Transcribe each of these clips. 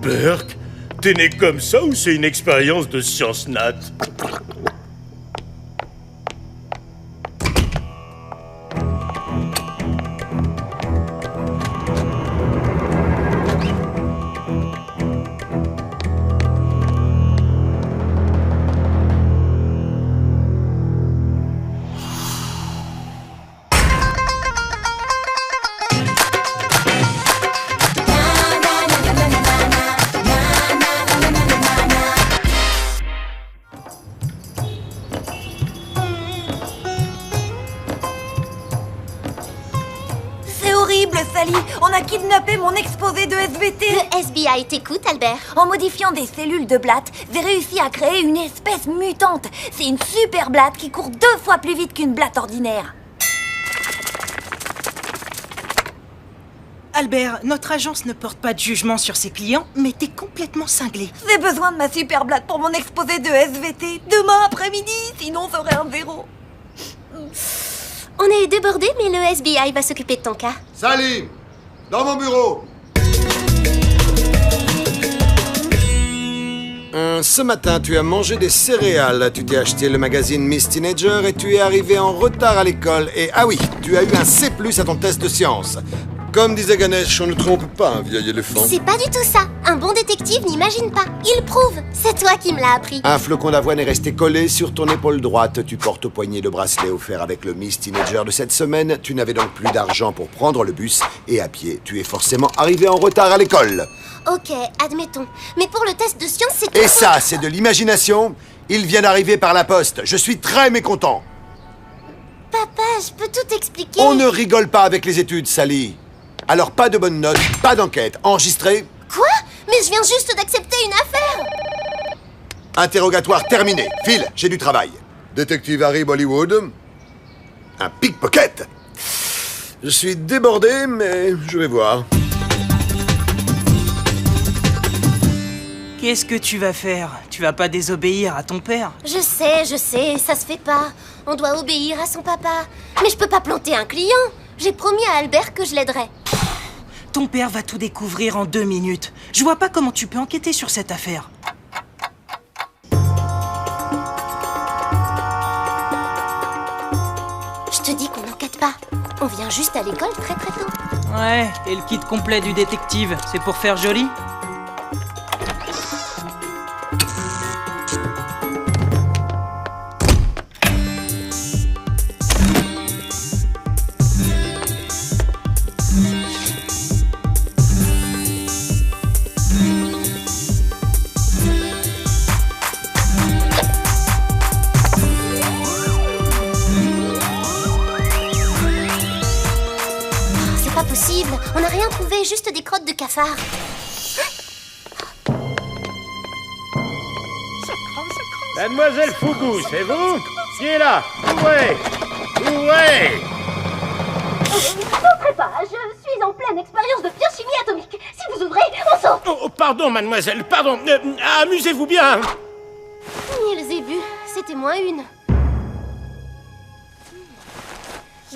Berk, t'es né comme ça ou c'est une expérience de science nat? Sally, on a kidnappé mon exposé de SVT. Le FBI t'écoute, Albert. En modifiant des cellules de blatte, j'ai réussi à créer une espèce mutante. C'est une super blatte qui court 2 fois plus vite qu'une blatte ordinaire. Albert, notre agence ne porte pas de jugement sur ses clients, mais t'es complètement cinglé. J'ai besoin de ma super blatte pour mon exposé de SVT demain après-midi, sinon j'aurai un 0. On est débordés, mais le FBI va s'occuper de ton cas. Sally, dans mon bureau. Ce matin, tu as mangé des céréales, tu t'es acheté le magazine Miss Teenager et tu es arrivé en retard à l'école. Et ah oui, tu as eu un C+ à ton test de sciences. Comme disait Ganesh, on ne trompe pas un vieil éléphant. C'est pas du tout ça. Un bon détective n'imagine pas. Il prouve. C'est toi qui me l'as appris. Un flocon d'avoine est resté collé sur ton épaule droite. Tu portes au poignet le bracelet offert avec le Miss Teenager de cette semaine. Tu n'avais donc plus d'argent pour prendre le bus. Et à pied, tu es forcément arrivé en retard à l'école. Ok, admettons. Mais pour le test de science, c'est... Et ça, c'est de l'imagination. Il vient d'arriver par la poste. Je suis très mécontent. Papa, je peux tout expliquer. On ne rigole pas avec les études, Sally. Alors pas de bonnes notes, pas d'enquête. Enregistré. Quoi? Mais je viens juste d'accepter une affaire. Interrogatoire terminé. Phil, j'ai du travail. Détective Harry Bollywood. Un pickpocket. Je suis débordé, mais je vais voir. Qu'est-ce que tu vas faire? Tu vas pas désobéir à ton père? Je sais, ça se fait pas. On doit obéir à son papa. Mais je peux pas planter un client. J'ai promis à Albert que je l'aiderais. Ton père va tout découvrir en 2 minutes. Je vois pas comment tu peux enquêter sur cette affaire. Je te dis qu'on n'enquête pas. On vient juste à l'école très très tôt. Ouais, et le kit complet du détective, c'est pour faire joli? On n'a rien trouvé, juste des crottes de cafard. Mademoiselle Fougou, c'est vous? Qui est là? Ouvrez! Ouvrez! N'entrez pas, je suis en pleine expérience de biochimie atomique. Si vous ouvrez, on sort. Oh, pardon, mademoiselle, pardon. Amusez-vous bien. Ils aient bu, c'était moins une.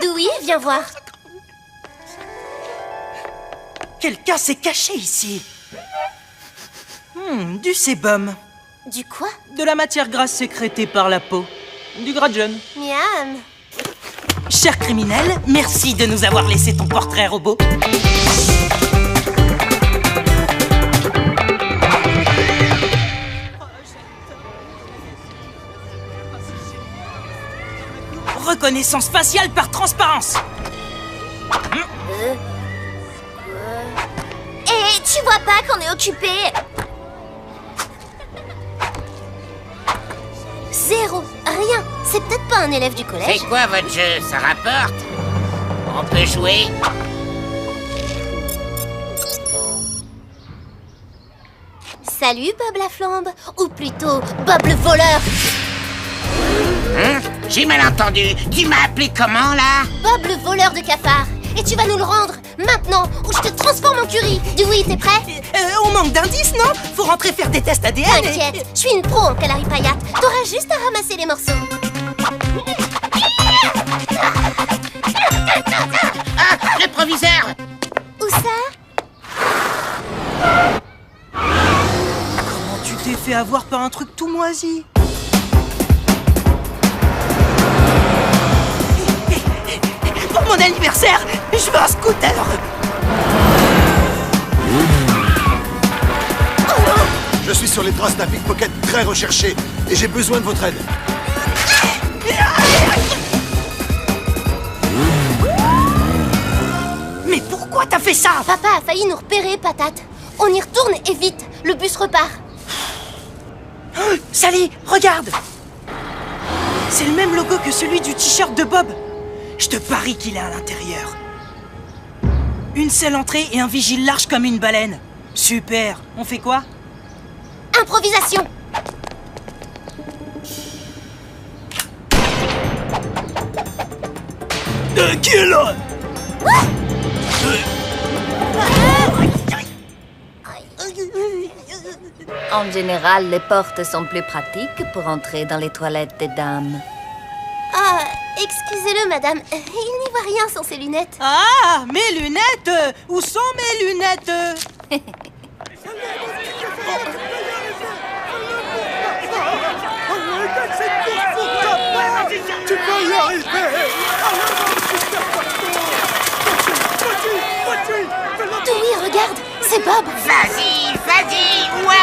Dewey, viens voir. Quelqu'un s'est caché ici. Du sébum. Du quoi? De la matière grasse sécrétée par la peau. Du gras de jeune. Miam. Cher criminel, merci de nous avoir laissé ton portrait robot. Reconnaissance faciale par transparence. Et tu vois pas qu'on est occupé? 0, rien. C'est peut-être pas un élève du collège. C'est quoi votre jeu? Ça rapporte? On peut jouer? Salut Bob la flambe, ou plutôt Bob le voleur. J'ai mal entendu. Tu m'as appelé comment, là? Bob le voleur de cafards. Et tu vas nous le rendre, maintenant, ou je te transforme en curry. Dewey, t'es prêt? On manque d'indices, non? Faut rentrer faire des tests ADN. T'inquiète, je suis une pro en calaripayat. T'auras juste à ramasser les morceaux. Ah, le proviseur! Où ça? t'es fait avoir par un truc tout moisi. Pour mon anniversaire, je veux un scooter. Je suis sur les traces d'un pickpocket très recherché et j'ai besoin de votre aide. Mais pourquoi t'as fait ça? Papa a failli nous repérer, Patate. On y retourne et vite, le bus repart. Sally, regarde! C'est le même logo que celui du t-shirt de Bob. Je te parie qu'il est à l'intérieur. Une seule entrée et un vigile large comme une baleine. Super. On fait quoi? Improvisation. Qui est là? En général, les portes sont plus pratiques pour entrer dans les toilettes des dames. Ah, excusez-le, madame. Il n'y voit rien sans ses lunettes. Ah, mes lunettes! Où sont mes lunettes? Tu peux y arriver! Dewey, regarde, c'est Bob. Vas-y, ouais!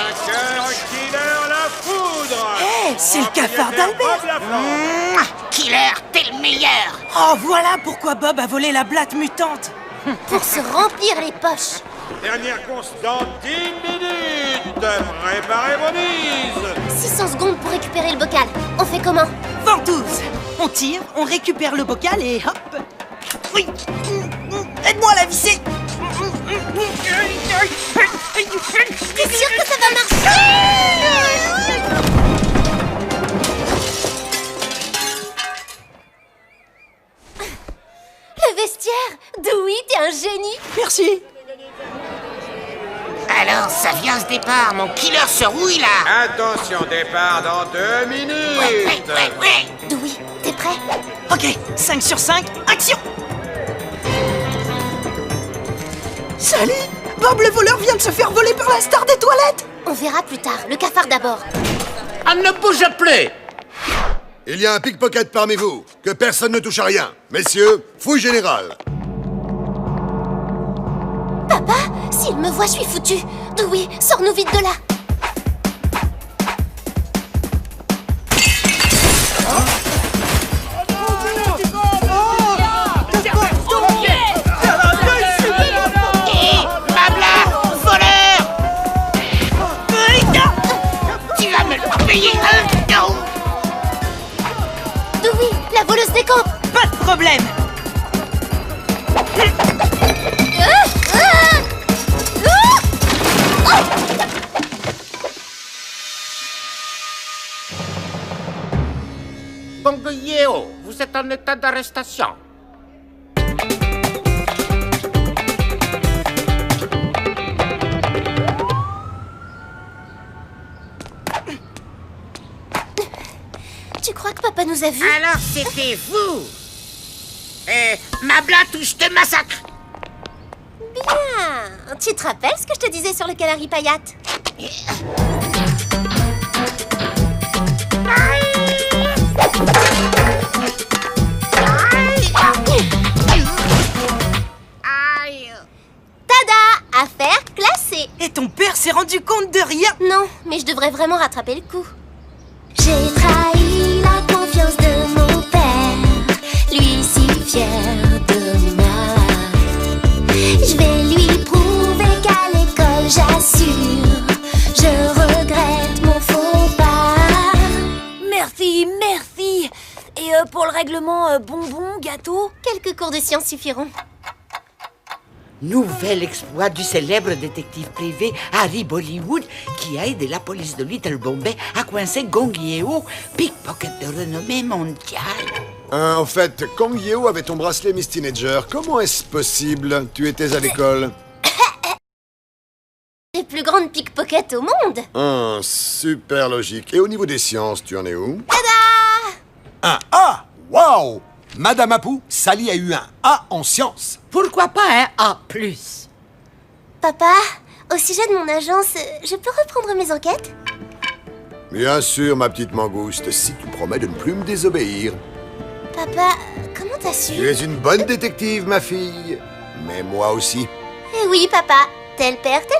Hacker, killer, la foudre. C'est le cafard d'Albert. Mouah, Killer, t'es le meilleur! Oh, voilà pourquoi Bob a volé la blatte mutante. Pour se remplir les poches. Dernière course dans 10 minutes. Préparez vos mises. 600 secondes pour récupérer le bocal. On fait comment? Ventouse. On tire, on récupère le bocal et hop. Oui. Aide-moi à la visser. T'es sûr que ça va marcher? Le vestiaire! Dewey, t'es un génie! Merci. Alors, ça vient ce départ, mon killer se rouille là! Attention, départ dans 2 minutes. Ouais. Dewey, t'es prêt? Ok, 5 sur 5, action. Salut. Bob le voleur vient de se faire voler par la star des toilettes. On verra plus tard. Le cafard d'abord. On ne bouge plus! Il y a un pickpocket parmi vous. Que personne ne touche à rien. Messieurs, fouille générale. Papa, s'il me voit, je suis foutu. Dewey, sors-nous vite de là. Dewey, la voleuse décampe. Pas de problème. Bong Yeo, vous êtes en état d'arrestation. Tu crois que papa nous a vus? Alors c'était vous! Mabla, je te massacre! Bien. Tu te rappelles ce que je te disais sur le canari paillate? Aïe! Tada! Affaire classée. Et ton père s'est rendu compte de rien. Non, mais je devrais vraiment rattraper le coup. J'ai trahi la confiance de mon père, lui si fier de moi. Je vais lui prouver qu'à l'école j'assure, je regrette mon faux pas. Merci, merci. Et pour le règlement, bonbons, gâteau? Quelques cours de sciences suffiront. Nouvel exploit du célèbre détective privé Harry Bollywood qui a aidé la police de Little Bombay à coincer Gong Yeo, pickpocket de renommée mondiale. En fait, Kong Yeo avait ton bracelet Miss Teenager. Comment est-ce possible? Tu étais à l'école. Les plus grandes pickpockets au monde. Super logique. Et au niveau des sciences, tu en es où? Tada! Un A! Waouh! Madame Apu, Sally a eu un A en sciences. Pourquoi pas un A+. Papa, au sujet de mon agence, je peux reprendre mes enquêtes? Bien sûr, ma petite mangouste, si tu promets de ne plus me désobéir. Papa, comment t'as su? Tu es une bonne détective, ma fille. Mais moi aussi. Eh oui, papa. Tel père, tel